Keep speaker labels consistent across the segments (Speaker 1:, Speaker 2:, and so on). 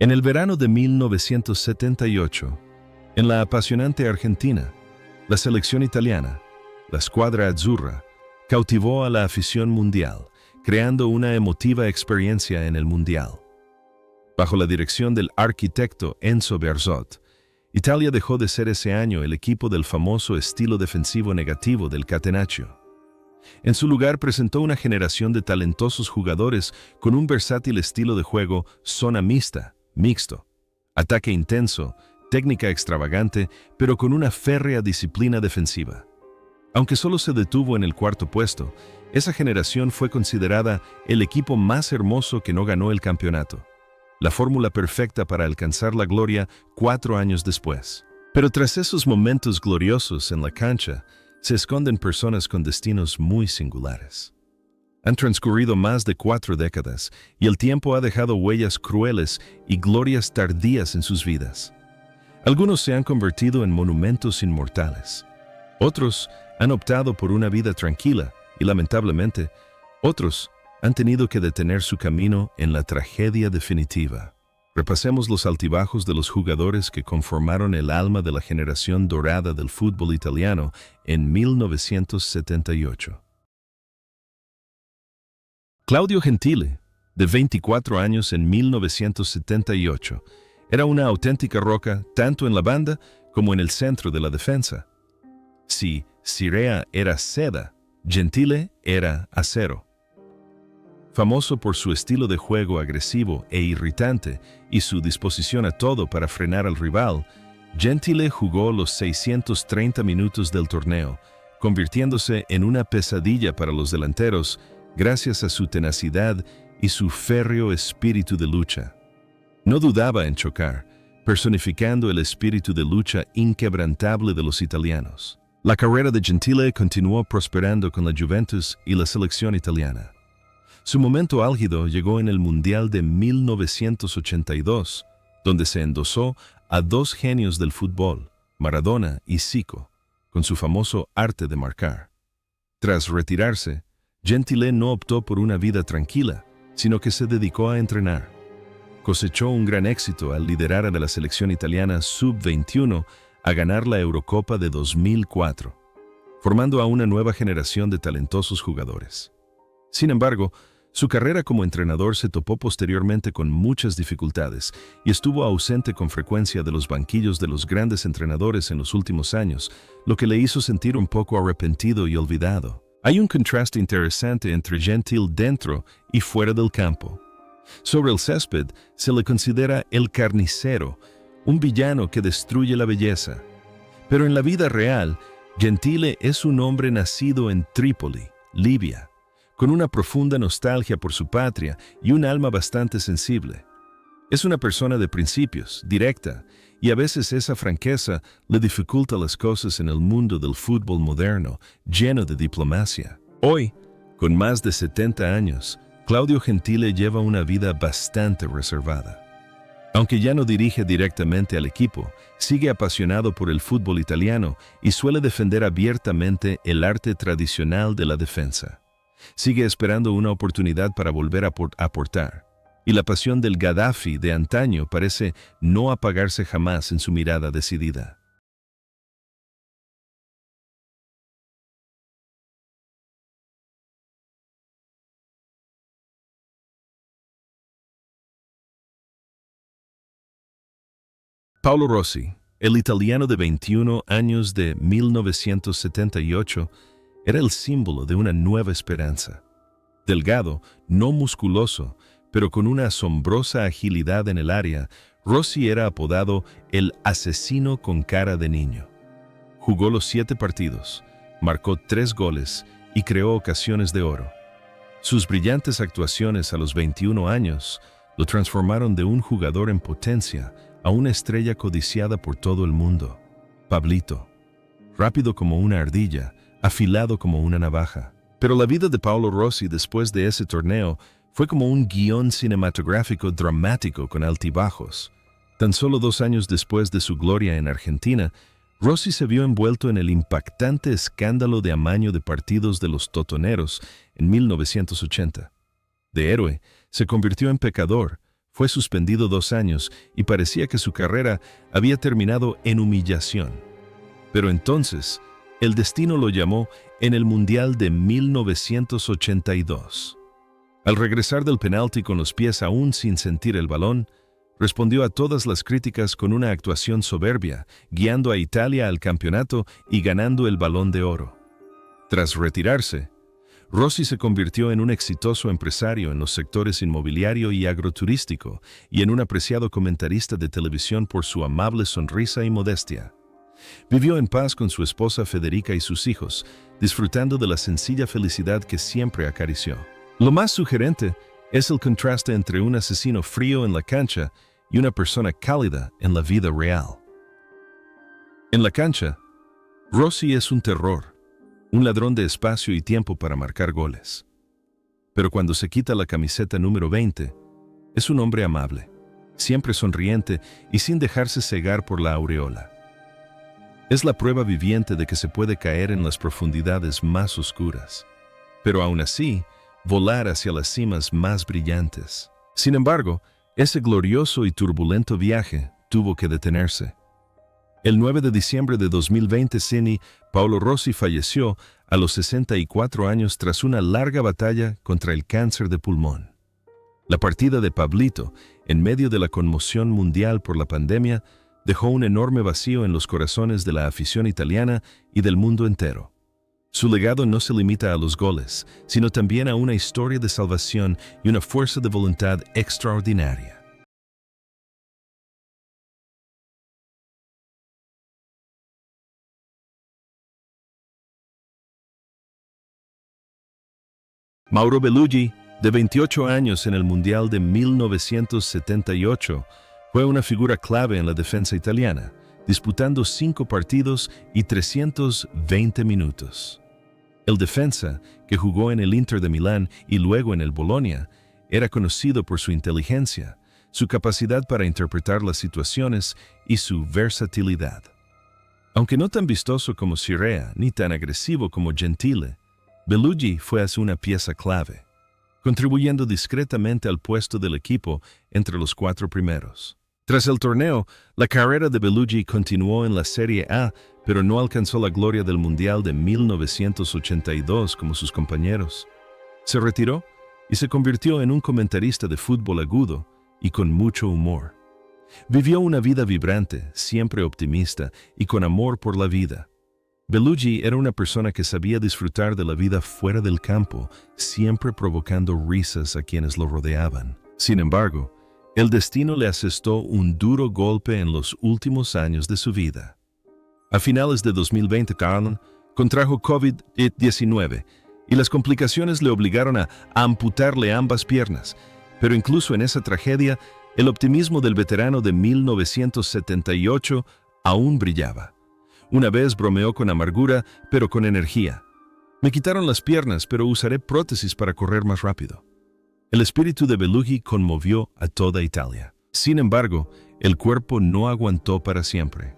Speaker 1: En el verano de 1978, en la apasionante Argentina, la selección italiana, la Squadra Azzurra, cautivó a la afición mundial, creando una emotiva experiencia en el Mundial. Bajo la dirección del arquitecto Enzo Bearzot, Italia dejó de ser ese año el equipo del famoso estilo defensivo negativo del Catenaccio. En su lugar presentó una generación de talentosos jugadores con un versátil estilo de juego zona mixto, ataque intenso, técnica extravagante, pero con una férrea disciplina defensiva. Aunque solo se detuvo en el cuarto puesto, esa generación fue considerada el equipo más hermoso que no ganó el campeonato. La fórmula perfecta para alcanzar la gloria 4 años después. Pero tras esos momentos gloriosos en la cancha, se esconden personas con destinos muy singulares. Han transcurrido más de 4 décadas y el tiempo ha dejado huellas crueles y glorias tardías en sus vidas. Algunos se han convertido en monumentos inmortales. Otros han optado por una vida tranquila y, lamentablemente, otros han tenido que detener su camino en la tragedia definitiva. Repasemos los altibajos de los jugadores que conformaron el alma de la generación dorada del fútbol italiano en 1978. Claudio Gentile, de 24 años en 1978, era una auténtica roca tanto en la banda como en el centro de la defensa. Si Cirea era seda, Gentile era acero. Famoso por su estilo de juego agresivo e irritante y su disposición a todo para frenar al rival, Gentile jugó los 630 minutos del torneo, convirtiéndose en una pesadilla para los delanteros gracias a su tenacidad y su férreo espíritu de lucha. No dudaba en chocar, personificando el espíritu de lucha inquebrantable de los italianos. La carrera de Gentile continuó prosperando con la Juventus y la selección italiana. Su momento álgido llegó en el Mundial de 1982, donde se endosó a 2 genios del fútbol, Maradona y Zico, con su famoso arte de marcar. Tras retirarse, Gentile no optó por una vida tranquila, sino que se dedicó a entrenar. Cosechó un gran éxito al liderar a la selección italiana sub-21 a ganar la Eurocopa de 2004, formando a una nueva generación de talentosos jugadores. Sin embargo, su carrera como entrenador se topó posteriormente con muchas dificultades y estuvo ausente con frecuencia de los banquillos de los grandes entrenadores en los últimos años, lo que le hizo sentir un poco arrepentido y olvidado. Hay un contraste interesante entre Gentile dentro y fuera del campo. Sobre el césped se le considera el carnicero, un villano que destruye la belleza. Pero en la vida real, Gentile es un hombre nacido en Trípoli, Libia, con una profunda nostalgia por su patria y un alma bastante sensible. Es una persona de principios, directa, y a veces esa franqueza le dificulta las cosas en el mundo del fútbol moderno, lleno de diplomacia. Hoy, con más de 70 años, Claudio Gentile lleva una vida bastante reservada. Aunque ya no dirige directamente al equipo, sigue apasionado por el fútbol italiano y suele defender abiertamente el arte tradicional de la defensa. Sigue esperando una oportunidad para volver a aportar, y la pasión del Gaddafi de antaño parece no apagarse jamás en su mirada decidida. Paolo Rossi, el italiano de 21 años de 1978, era el símbolo de una nueva esperanza. Delgado, no musculoso, pero con una asombrosa agilidad en el área, Rossi era apodado el asesino con cara de niño. Jugó los 7 partidos, marcó 3 goles y creó ocasiones de oro. Sus brillantes actuaciones a los 21 años lo transformaron de un jugador en potencia a una estrella codiciada por todo el mundo. Pablito, rápido como una ardilla, afilado como una navaja. Pero la vida de Paolo Rossi después de ese torneo fue como un guión cinematográfico dramático con altibajos. Tan solo 2 años después de su gloria en Argentina, Rossi se vio envuelto en el impactante escándalo de amaño de partidos de los Totoneros en 1980. De héroe, se convirtió en pecador, Fue suspendido 2 años y parecía que su carrera había terminado en humillación. Pero entonces, el destino lo llamó en el Mundial de 1982. Al regresar del penalti con los pies aún sin sentir el balón, respondió a todas las críticas con una actuación soberbia, guiando a Italia al campeonato y ganando el Balón de Oro. Tras retirarse, Rossi se convirtió en un exitoso empresario en los sectores inmobiliario y agroturístico y en un apreciado comentarista de televisión por su amable sonrisa y modestia. Vivió en paz con su esposa Federica y sus hijos, disfrutando de la sencilla felicidad que siempre acarició. Lo más sugerente es el contraste entre un asesino frío en la cancha y una persona cálida en la vida real. En la cancha, Rossi es un terror, un ladrón de espacio y tiempo para marcar goles. Pero cuando se quita la camiseta número 20, es un hombre amable, siempre sonriente y sin dejarse cegar por la aureola. Es la prueba viviente de que se puede caer en las profundidades más oscuras, pero aún así, volar hacia las cimas más brillantes. Sin embargo, ese glorioso y turbulento viaje tuvo que detenerse. El 9 de diciembre de 2020, Paolo Rossi falleció a los 64 años tras una larga batalla contra el cáncer de pulmón. La partida de Pablito, en medio de la conmoción mundial por la pandemia, dejó un enorme vacío en los corazones de la afición italiana y del mundo entero. Su legado no se limita a los goles, sino también a una historia de salvación y una fuerza de voluntad extraordinaria. Mauro Belugi, de 28 años en el Mundial de 1978, fue una figura clave en la defensa italiana, disputando 5 partidos y 320 minutos. El defensa, que jugó en el Inter de Milán y luego en el Bolonia, era conocido por su inteligencia, su capacidad para interpretar las situaciones y su versatilidad. Aunque no tan vistoso como Scirea ni tan agresivo como Gentile, Belugi fue así una pieza clave, contribuyendo discretamente al puesto del equipo entre los 4 primeros. Tras el torneo, la carrera de Belugi continuó en la Serie A, pero no alcanzó la gloria del Mundial de 1982 como sus compañeros. Se retiró y se convirtió en un comentarista de fútbol agudo y con mucho humor. Vivió una vida vibrante, siempre optimista y con amor por la vida. Belugi era una persona que sabía disfrutar de la vida fuera del campo, siempre provocando risas a quienes lo rodeaban. Sin embargo, el destino le asestó un duro golpe en los últimos años de su vida. A finales de 2020, Carlon contrajo COVID-19 y las complicaciones le obligaron a amputarle ambas piernas, pero incluso en esa tragedia, el optimismo del veterano de 1978 aún brillaba. Una vez bromeó con amargura, pero con energía. Me quitaron las piernas, pero usaré prótesis para correr más rápido. El espíritu de Belugi conmovió a toda Italia. Sin embargo, el cuerpo no aguantó para siempre.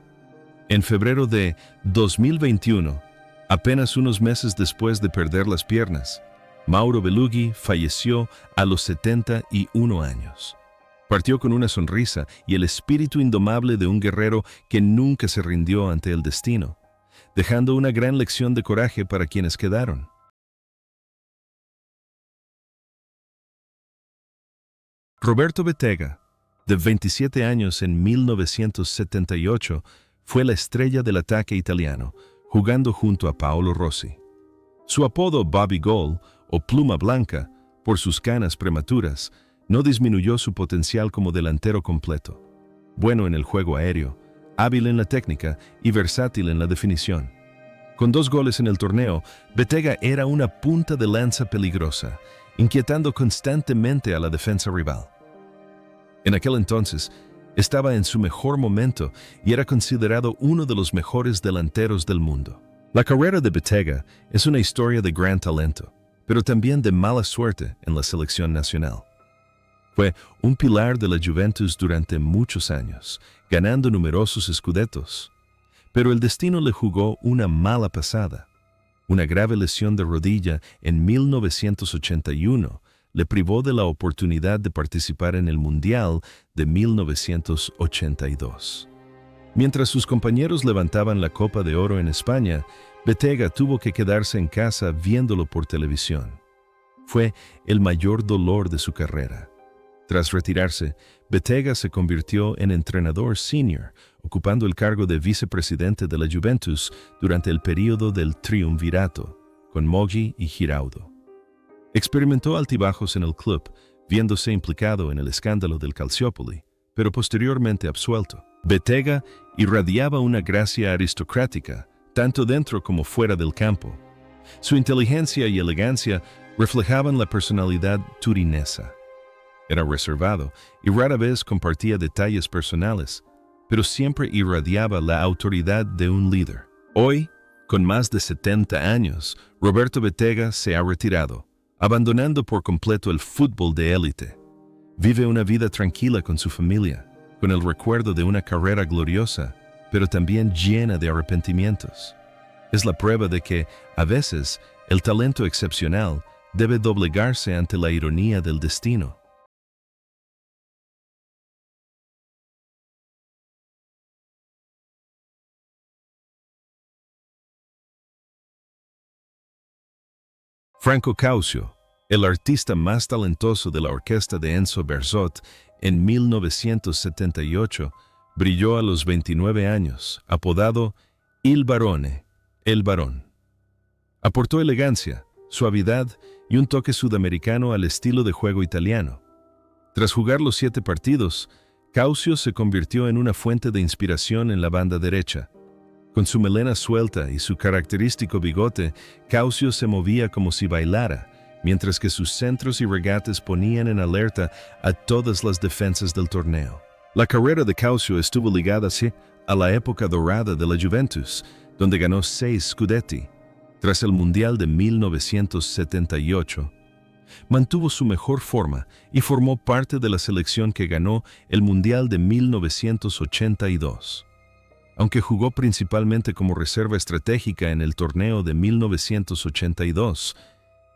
Speaker 1: En febrero de 2021, apenas unos meses después de perder las piernas, Mauro Belugi falleció a los 71 años. Partió con una sonrisa y el espíritu indomable de un guerrero que nunca se rindió ante el destino, dejando una gran lección de coraje para quienes quedaron. Roberto Bettega, de 27 años en 1978, fue la estrella del ataque italiano, jugando junto a Paolo Rossi. Su apodo Bobby Goal, o Pluma Blanca, por sus canas prematuras, no disminuyó su potencial como delantero completo. Bueno en el juego aéreo, hábil en la técnica y versátil en la definición. Con 2 goles en el torneo, Bettega era una punta de lanza peligrosa, inquietando constantemente a la defensa rival. En aquel entonces, estaba en su mejor momento y era considerado uno de los mejores delanteros del mundo. La carrera de Bettega es una historia de gran talento, pero también de mala suerte en la selección nacional. Fue un pilar de la Juventus durante muchos años, ganando numerosos scudettos. Pero el destino le jugó una mala pasada. Una grave lesión de rodilla en 1981 le privó de la oportunidad de participar en el Mundial de 1982. Mientras sus compañeros levantaban la Copa de Oro en España, Bettega tuvo que quedarse en casa viéndolo por televisión. Fue el mayor dolor de su carrera. Tras retirarse, Bettega se convirtió en entrenador senior, ocupando el cargo de vicepresidente de la Juventus durante el período del triunvirato, con Moggi y Giraudo. Experimentó altibajos en el club, viéndose implicado en el escándalo del Calciopoli, pero posteriormente absuelto. Bettega irradiaba una gracia aristocrática, tanto dentro como fuera del campo. Su inteligencia y elegancia reflejaban la personalidad turinesa. Era reservado y rara vez compartía detalles personales, pero siempre irradiaba la autoridad de un líder. Hoy, con más de 70 años, Roberto Bettega se ha retirado, abandonando por completo el fútbol de élite. Vive una vida tranquila con su familia, con el recuerdo de una carrera gloriosa, pero también llena de arrepentimientos. Es la prueba de que, a veces, el talento excepcional debe doblegarse ante la ironía del destino. Franco Caucio, el artista más talentoso de la orquesta de Enzo Berzot en 1978, brilló a los 29 años, apodado Il Barone, el Barón. Aportó elegancia, suavidad y un toque sudamericano al estilo de juego italiano. Tras jugar los 7 partidos, Caucio se convirtió en una fuente de inspiración en la banda derecha. Con su melena suelta y su característico bigote, Caucio se movía como si bailara, mientras que sus centros y regates ponían en alerta a todas las defensas del torneo. La carrera de Caucio estuvo ligada así a la época dorada de la Juventus, donde ganó 6 Scudetti. Tras el Mundial de 1978, mantuvo su mejor forma y formó parte de la selección que ganó el Mundial de 1982. Aunque jugó principalmente como reserva estratégica en el torneo de 1982,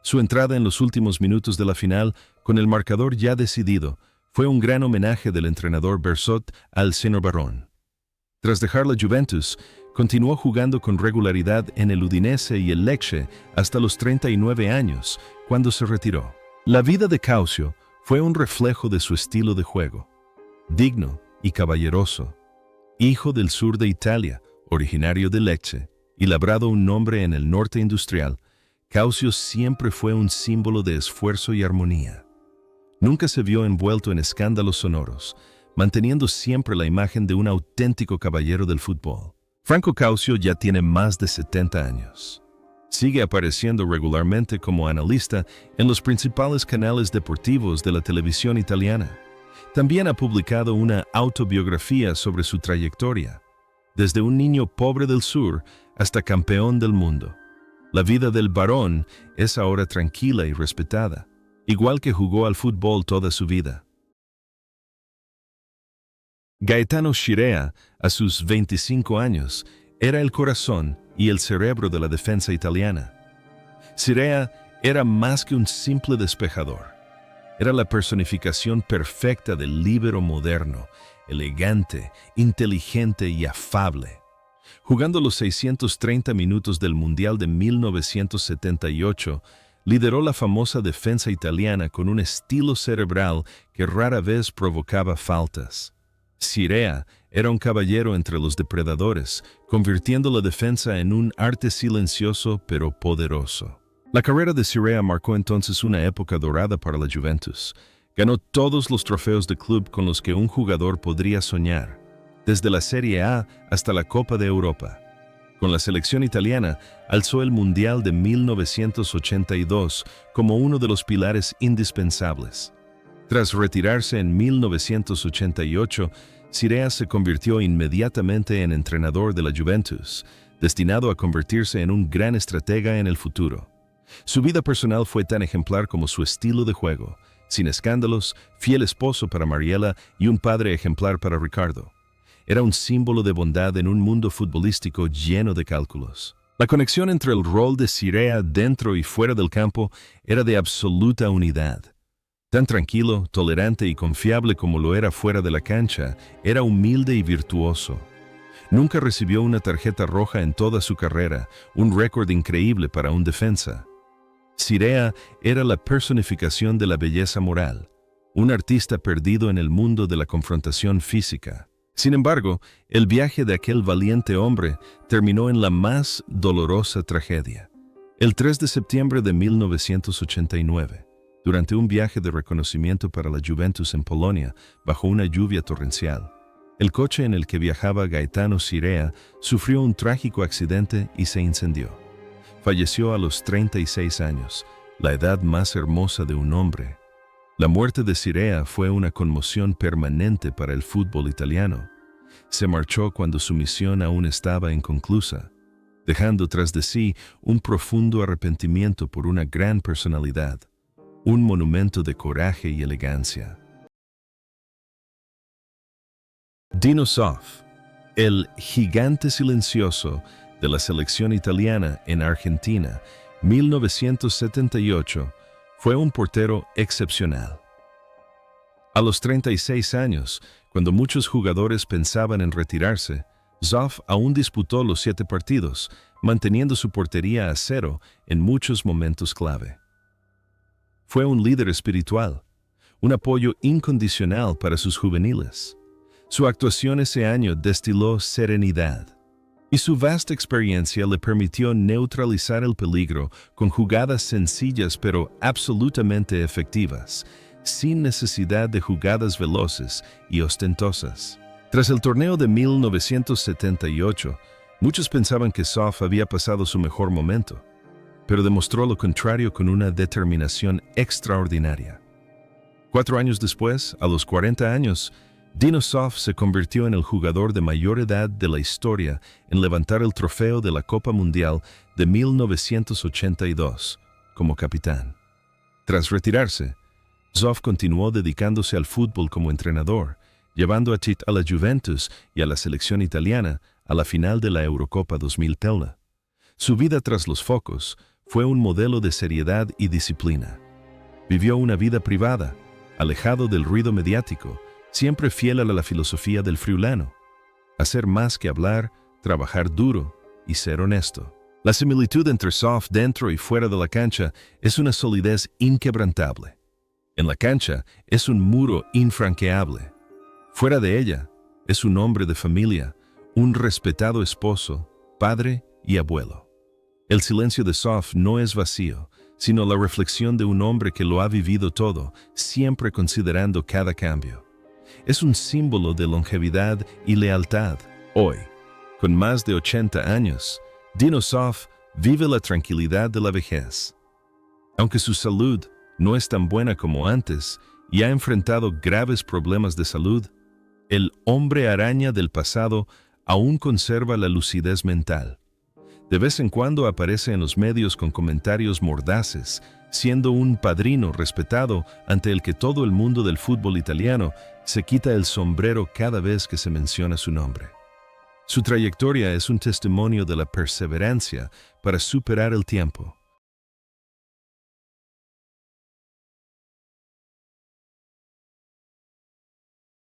Speaker 1: su entrada en los últimos minutos de la final, con el marcador ya decidido, fue un gran homenaje del entrenador Berzot al Sr. Barón. Tras dejar la Juventus, continuó jugando con regularidad en el Udinese y el Lecce hasta los 39 años, cuando se retiró. La vida de Caucio fue un reflejo de su estilo de juego, digno y caballeroso. Hijo del sur de Italia, originario de Lecce, y labrado un nombre en el norte industrial, Caucio siempre fue un símbolo de esfuerzo y armonía. Nunca se vio envuelto en escándalos sonoros, manteniendo siempre la imagen de un auténtico caballero del fútbol. Franco Caucio ya tiene más de 70 años. Sigue apareciendo regularmente como analista en los principales canales deportivos de la televisión italiana. También ha publicado una autobiografía sobre su trayectoria, desde un niño pobre del sur hasta campeón del mundo. La vida del Barón es ahora tranquila y respetada, igual que jugó al fútbol toda su vida. Gaetano Scirea, a sus 25 años, era el corazón y el cerebro de la defensa italiana. Scirea era más que un simple despejador. Era la personificación perfecta del líbero moderno, elegante, inteligente y afable. Jugando los 630 minutos del Mundial de 1978, lideró la famosa defensa italiana con un estilo cerebral que rara vez provocaba faltas. Scirea era un caballero entre los depredadores, convirtiendo la defensa en un arte silencioso pero poderoso. La carrera de Scirea marcó entonces una época dorada para la Juventus. Ganó todos los trofeos de club con los que un jugador podría soñar, desde la Serie A hasta la Copa de Europa. Con la selección italiana, alzó el Mundial de 1982 como uno de los pilares indispensables. Tras retirarse en 1988, Scirea se convirtió inmediatamente en entrenador de la Juventus, destinado a convertirse en un gran estratega en el futuro. Su vida personal fue tan ejemplar como su estilo de juego, sin escándalos, fiel esposo para Mariela y un padre ejemplar para Ricardo. Era un símbolo de bondad en un mundo futbolístico lleno de cálculos. La conexión entre el rol de Scirea dentro y fuera del campo era de absoluta unidad. Tan tranquilo, tolerante y confiable como lo era fuera de la cancha, era humilde y virtuoso. Nunca recibió una tarjeta roja en toda su carrera, un récord increíble para un defensa. Cirea era la personificación de la belleza moral, un artista perdido en el mundo de la confrontación física. Sin embargo, el viaje de aquel valiente hombre terminó en la más dolorosa tragedia. El 3 de septiembre de 1989, durante un viaje de reconocimiento para la Juventus en Polonia, bajo una lluvia torrencial, el coche en el que viajaba Gaetano Cirea sufrió un trágico accidente y se incendió. Falleció a los 36 años, la edad más hermosa de un hombre. La muerte de Cirea fue una conmoción permanente para el fútbol italiano. Se marchó cuando su misión aún estaba inconclusa, dejando tras de sí un profundo arrepentimiento por una gran personalidad, un monumento de coraje y elegancia. Dino Zoff, el gigante silencioso de la selección italiana en Argentina, 1978, fue un portero excepcional. A los 36 años, cuando muchos jugadores pensaban en retirarse, Zoff aún disputó los 7 partidos, manteniendo su portería a cero en muchos momentos clave. Fue un líder espiritual, un apoyo incondicional para sus juveniles. Su actuación ese año destiló serenidad, y su vasta experiencia le permitió neutralizar el peligro con jugadas sencillas pero absolutamente efectivas, sin necesidad de jugadas veloces y ostentosas. Tras el torneo de 1978, muchos pensaban que Zoff había pasado su mejor momento, pero demostró lo contrario con una determinación extraordinaria. 4 años después, a los 40 años, Dino Zoff se convirtió en el jugador de mayor edad de la historia en levantar el trofeo de la Copa Mundial de 1982 como capitán. Tras retirarse, Zoff continuó dedicándose al fútbol como entrenador, llevando a la Juventus y a la selección italiana a la final de la Eurocopa 2000. Su vida tras los focos fue un modelo de seriedad y disciplina. Vivió una vida privada, alejado del ruido mediático, siempre fiel a la filosofía del friulano: hacer más que hablar, trabajar duro y ser honesto. La similitud entre Zoff dentro y fuera de la cancha es una solidez inquebrantable. En la cancha es un muro infranqueable. Fuera de ella es un hombre de familia, un respetado esposo, padre y abuelo. El silencio de Zoff no es vacío, sino la reflexión de un hombre que lo ha vivido todo, siempre considerando cada cambio. Es un símbolo de longevidad y lealtad. Hoy, con más de 80 años, Dino Zoff vive la tranquilidad de la vejez. Aunque su salud no es tan buena como antes y ha enfrentado graves problemas de salud, el hombre araña del pasado aún conserva la lucidez mental. De vez en cuando aparece en los medios con comentarios mordaces, siendo un padrino respetado ante el que todo el mundo del fútbol italiano se quita el sombrero cada vez que se menciona su nombre. Su trayectoria es un testimonio de la perseverancia para superar el tiempo.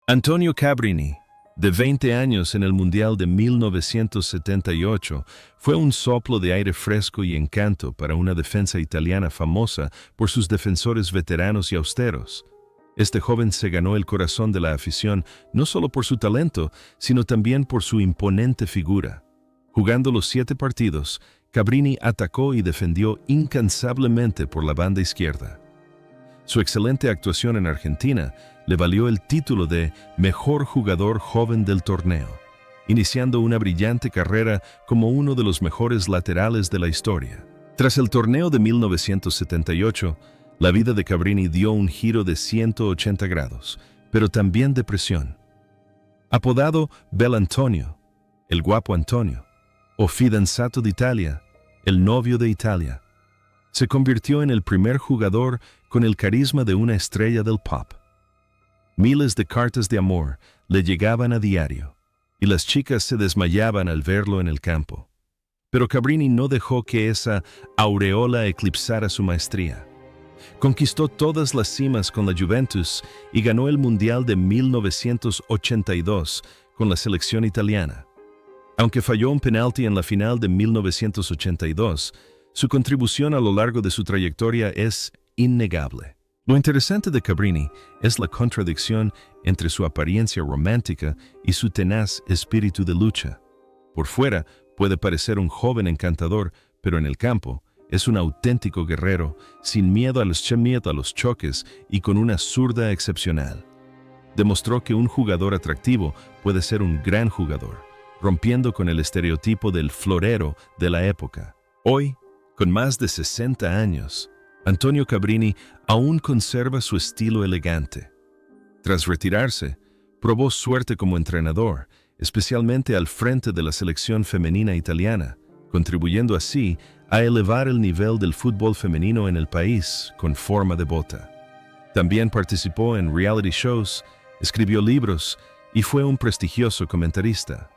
Speaker 1: Antonio Cabrini, de 20 años en el Mundial de 1978, fue un soplo de aire fresco y encanto para una defensa italiana famosa por sus defensores veteranos y austeros. Este joven se ganó el corazón de la afición no solo por su talento, sino también por su imponente figura. Jugando los 7 partidos, Cabrini atacó y defendió incansablemente por la banda izquierda. Su excelente actuación en Argentina le valió el título de Mejor Jugador Joven del torneo, iniciando una brillante carrera como uno de los mejores laterales de la historia. Tras el torneo de 1978, la vida de Cabrini dio un giro de 180 grados, pero también de presión. Apodado Bel Antonio, el guapo Antonio, o Fidanzato d'Italia, el novio de Italia, se convirtió en el primer jugador con el carisma de una estrella del pop. Miles de cartas de amor le llegaban a diario, y las chicas se desmayaban al verlo en el campo. Pero Cabrini no dejó que esa aureola eclipsara su maestría. Conquistó todas las cimas con la Juventus y ganó el Mundial de 1982 con la selección italiana. Aunque falló un penalti en la final de 1982, su contribución a lo largo de su trayectoria es innegable. Lo interesante de Cabrini es la contradicción entre su apariencia romántica y su tenaz espíritu de lucha. Por fuera puede parecer un joven encantador, pero en el campo es un auténtico guerrero, sin miedo a los choques y con una zurda excepcional. Demostró que un jugador atractivo puede ser un gran jugador, rompiendo con el estereotipo del florero de la época. Hoy, con más de 60 años, Antonio Cabrini aún conserva su estilo elegante. Tras retirarse, probó suerte como entrenador, especialmente al frente de la selección femenina italiana, contribuyendo así a elevar el nivel del fútbol femenino en el país con forma devota. También participó en reality shows, escribió libros y fue un prestigioso comentarista.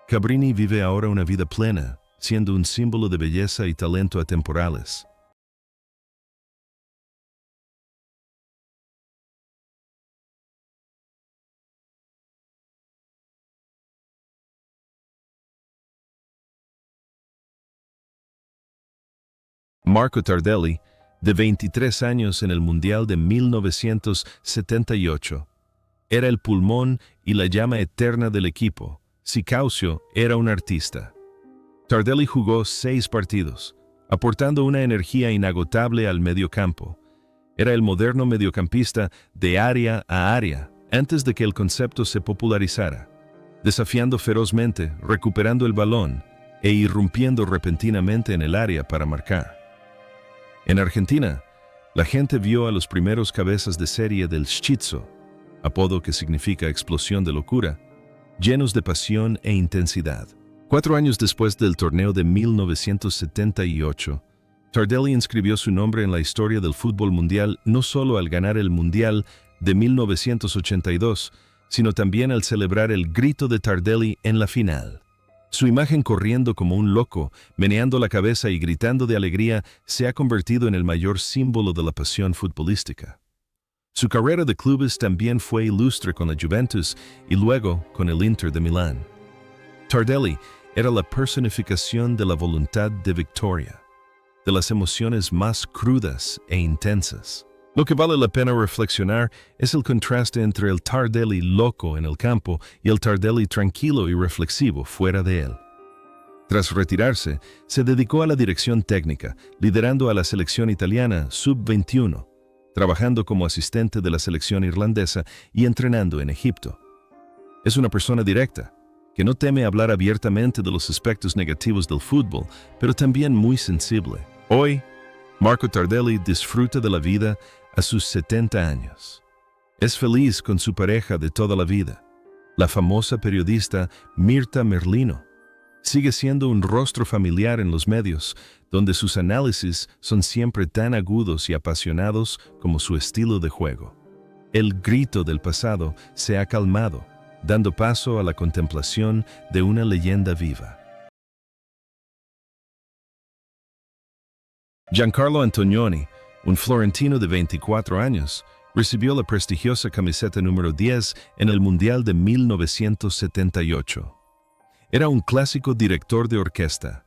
Speaker 1: Cabrini vive ahora una vida plena, siendo un símbolo de belleza y talento atemporales. Marco Tardelli, de 23 años en el Mundial de 1978, era el pulmón y la llama eterna del equipo. Si Caucio era un artista. Tardelli jugó 6 partidos, aportando una energía inagotable al mediocampo. Era el moderno mediocampista de área a área, antes de que el concepto se popularizara, desafiando ferozmente, recuperando el balón e irrumpiendo repentinamente en el área para marcar. En Argentina, la gente vio a los primeros cabezas de serie del Schizo, apodo que significa explosión de locura, llenos de pasión e intensidad. 4 años después del torneo de 1978, Tardelli inscribió su nombre en la historia del fútbol mundial no solo al ganar el Mundial de 1982, sino también al celebrar el grito de Tardelli en la final. Su imagen corriendo como un loco, meneando la cabeza y gritando de alegría, se ha convertido en el mayor símbolo de la pasión futbolística. Su carrera de clubes también fue ilustre con la Juventus y luego con el Inter de Milán. Tardelli era la personificación de la voluntad de victoria, de las emociones más crudas e intensas. Lo que vale la pena reflexionar es el contraste entre el Tardelli loco en el campo y el Tardelli tranquilo y reflexivo fuera de él. Tras retirarse, se dedicó a la dirección técnica, liderando a la selección italiana sub-21, trabajando como asistente de la selección irlandesa y entrenando en Egipto. Es una persona directa, que no teme hablar abiertamente de los aspectos negativos del fútbol, pero también muy sensible. Hoy, Marco Tardelli disfruta de la vida a sus 70 años. Es feliz con su pareja de toda la vida, la famosa periodista Mirta Merlino. Sigue siendo un rostro familiar en los medios, donde sus análisis son siempre tan agudos y apasionados como su estilo de juego. El grito del pasado se ha calmado, dando paso a la contemplación de una leyenda viva. Giancarlo Antonioni, un florentino de 24 años, recibió la prestigiosa camiseta número 10 en el Mundial de 1978. Era un clásico director de orquesta,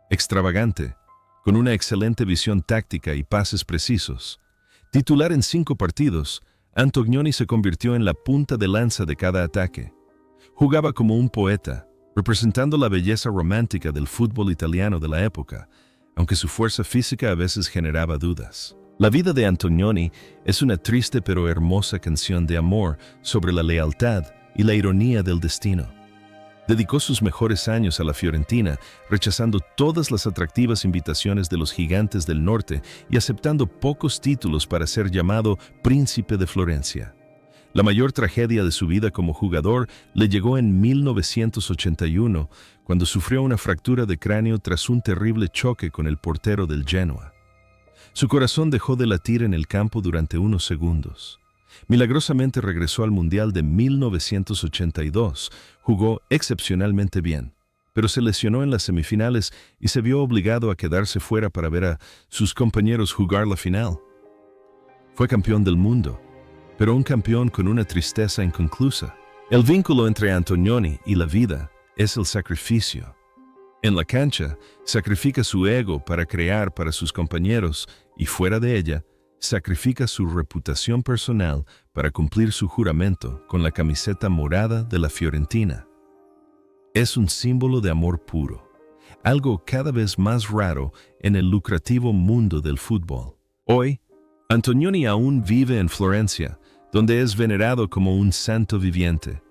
Speaker 1: extravagante, con una excelente visión táctica y pases precisos. Titular en 5 partidos, Antonioni se convirtió en la punta de lanza de cada ataque. Jugaba como un poeta, representando la belleza romántica del fútbol italiano de la época, aunque su fuerza física a veces generaba dudas. La vida de Antonioni es una triste pero hermosa canción de amor sobre la lealtad y la ironía del destino. Dedicó sus mejores años a la Fiorentina, rechazando todas las atractivas invitaciones de los gigantes del norte y aceptando pocos títulos para ser llamado Príncipe de Florencia. La mayor tragedia de su vida como jugador le llegó en 1981, cuando sufrió una fractura de cráneo tras un terrible choque con el portero del Genoa. Su corazón dejó de latir en el campo durante unos segundos. Milagrosamente regresó al Mundial de 1982, jugó excepcionalmente bien, pero se lesionó en las semifinales y se vio obligado a quedarse fuera para ver a sus compañeros jugar la final. Fue campeón del mundo, pero un campeón con una tristeza inconclusa. El vínculo entre Antonioni y la vida es el sacrificio. En la cancha, sacrifica su ego para crear para sus compañeros y fuera de ella, sacrifica su reputación personal para cumplir su juramento con la camiseta morada de la Fiorentina. Es un símbolo de amor puro, algo cada vez más raro en el lucrativo mundo del fútbol. Hoy, Antonioni aún vive en Florencia, donde es venerado como un santo viviente.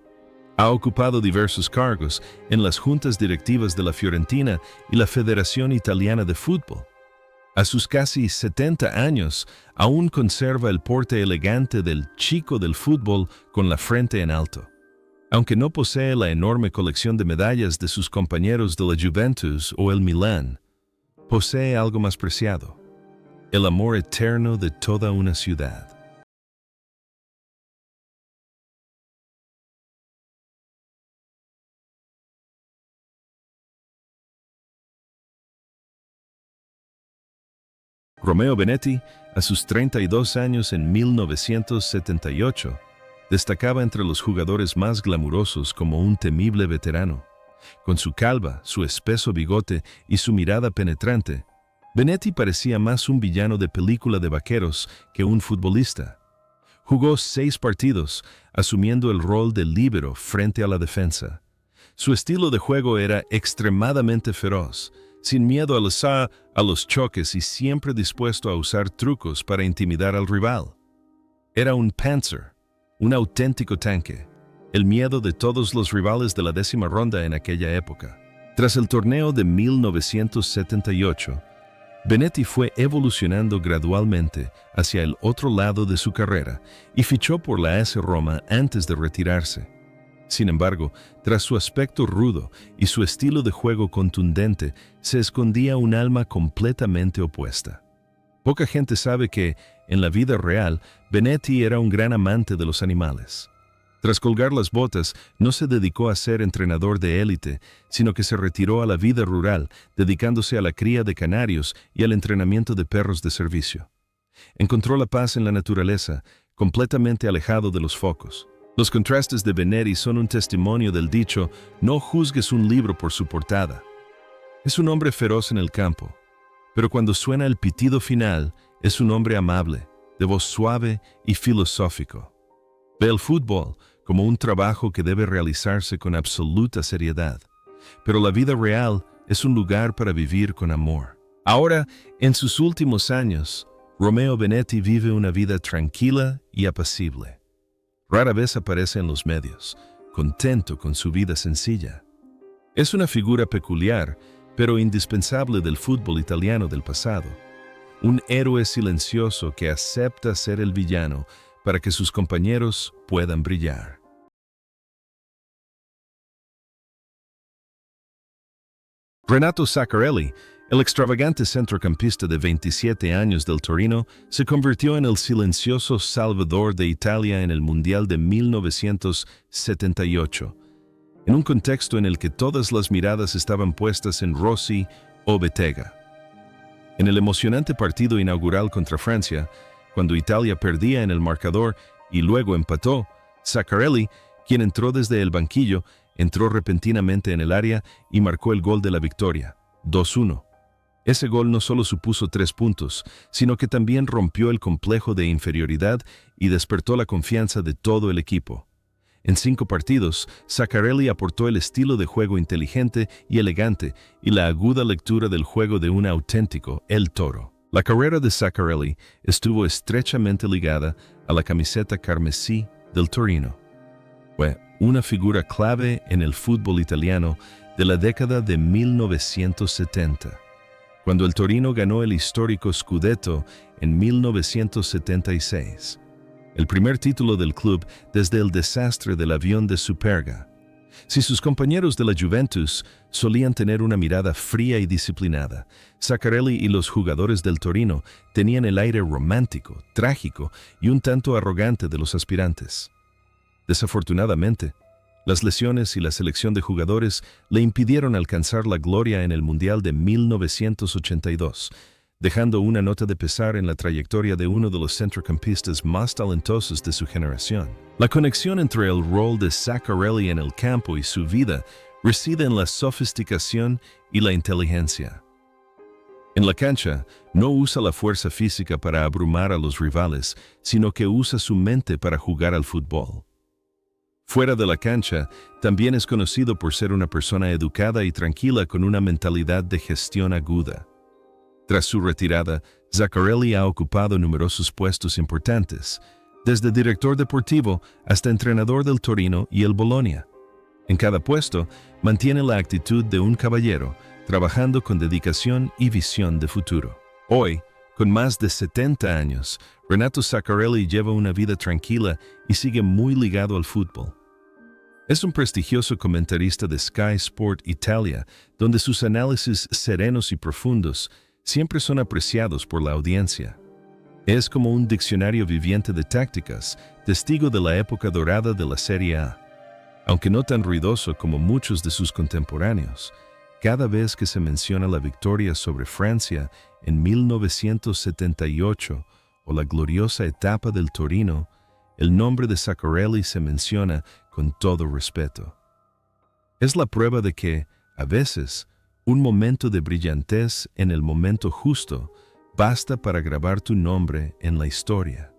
Speaker 1: Ha ocupado diversos cargos en las juntas directivas de la Fiorentina y la Federación Italiana de Fútbol. A sus casi 70 años, aún conserva el porte elegante del chico del fútbol con la frente en alto. Aunque no posee la enorme colección de medallas de sus compañeros de la Juventus o el Milan, posee algo más preciado: el amor eterno de toda una ciudad. Romeo Benetti, a sus 32 años en 1978, destacaba entre los jugadores más glamurosos como un temible veterano. Con su calva, su espeso bigote y su mirada penetrante, Benetti parecía más un villano de película de vaqueros que un futbolista. Jugó 6 partidos, asumiendo el rol de líbero frente a la defensa. Su estilo de juego era extremadamente feroz, sin miedo a los choques y siempre dispuesto a usar trucos para intimidar al rival. Era un Panzer, un auténtico tanque, el miedo de todos los rivales de la 10ª ronda en aquella época. Tras el torneo de 1978, Benetti fue evolucionando gradualmente hacia el otro lado de su carrera y fichó por la AS Roma antes de retirarse. Sin embargo, tras su aspecto rudo y su estilo de juego contundente, se escondía un alma completamente opuesta. Poca gente sabe que, en la vida real, Benetti era un gran amante de los animales. Tras colgar las botas, no se dedicó a ser entrenador de élite, sino que se retiró a la vida rural, dedicándose a la cría de canarios y al entrenamiento de perros de servicio. Encontró la paz en la naturaleza, completamente alejado de los focos. Los contrastes de Benetti son un testimonio del dicho: no juzgues un libro por su portada. Es un hombre feroz en el campo, pero cuando suena el pitido final, es un hombre amable, de voz suave y filosófico. Ve el fútbol como un trabajo que debe realizarse con absoluta seriedad, pero la vida real es un lugar para vivir con amor. Ahora, en sus últimos años, Romeo Benetti vive una vida tranquila y apacible. Rara vez aparece en los medios, contento con su vida sencilla. Es una figura peculiar, pero indispensable del fútbol italiano del pasado. Un héroe silencioso que acepta ser el villano para que sus compañeros puedan brillar. Renato Zaccarelli, el extravagante centrocampista de 27 años del Torino, se convirtió en el silencioso salvador de Italia en el Mundial de 1978, en un contexto en el que todas las miradas estaban puestas en Rossi o Bettega. En el emocionante partido inaugural contra Francia, cuando Italia perdía en el marcador y luego empató, Zaccarelli, quien entró desde el banquillo, entró repentinamente en el área y marcó el gol de la victoria, 2-1. Ese gol no solo supuso 3 puntos, sino que también rompió el complejo de inferioridad y despertó la confianza de todo el equipo. En 5 partidos, Zaccarelli aportó el estilo de juego inteligente y elegante y la aguda lectura del juego de un auténtico El Toro. La carrera de Zaccarelli estuvo estrechamente ligada a la camiseta carmesí del Torino. Fue una figura clave en el fútbol italiano de la década de 1970. Cuando el Torino ganó el histórico Scudetto en 1976, el primer título del club desde el desastre del avión de Superga. Si sus compañeros de la Juventus solían tener una mirada fría y disciplinada, Zaccarelli y los jugadores del Torino tenían el aire romántico, trágico y un tanto arrogante de los aspirantes. Desafortunadamente, las lesiones y la selección de jugadores le impidieron alcanzar la gloria en el Mundial de 1982, dejando una nota de pesar en la trayectoria de uno de los centrocampistas más talentosos de su generación. La conexión entre el rol de Zaccarelli en el campo y su vida reside en la sofisticación y la inteligencia. En la cancha, no usa la fuerza física para abrumar a los rivales, sino que usa su mente para jugar al fútbol. Fuera de la cancha, también es conocido por ser una persona educada y tranquila con una mentalidad de gestión aguda. Tras su retirada, Zaccarelli ha ocupado numerosos puestos importantes, desde director deportivo hasta entrenador del Torino y el Bolonia. En cada puesto, mantiene la actitud de un caballero, trabajando con dedicación y visión de futuro. Hoy, con más de 70 años, Renato Zaccarelli lleva una vida tranquila y sigue muy ligado al fútbol. Es un prestigioso comentarista de Sky Sport Italia, donde sus análisis serenos y profundos siempre son apreciados por la audiencia. Es como un diccionario viviente de tácticas, testigo de la época dorada de la Serie A. Aunque no tan ruidoso como muchos de sus contemporáneos, cada vez que se menciona la victoria sobre Francia en 1978 o la gloriosa etapa del Torino, el nombre de Zaccarelli se menciona con todo respeto. Es la prueba de que, a veces, un momento de brillantez en el momento justo basta para grabar tu nombre en la historia.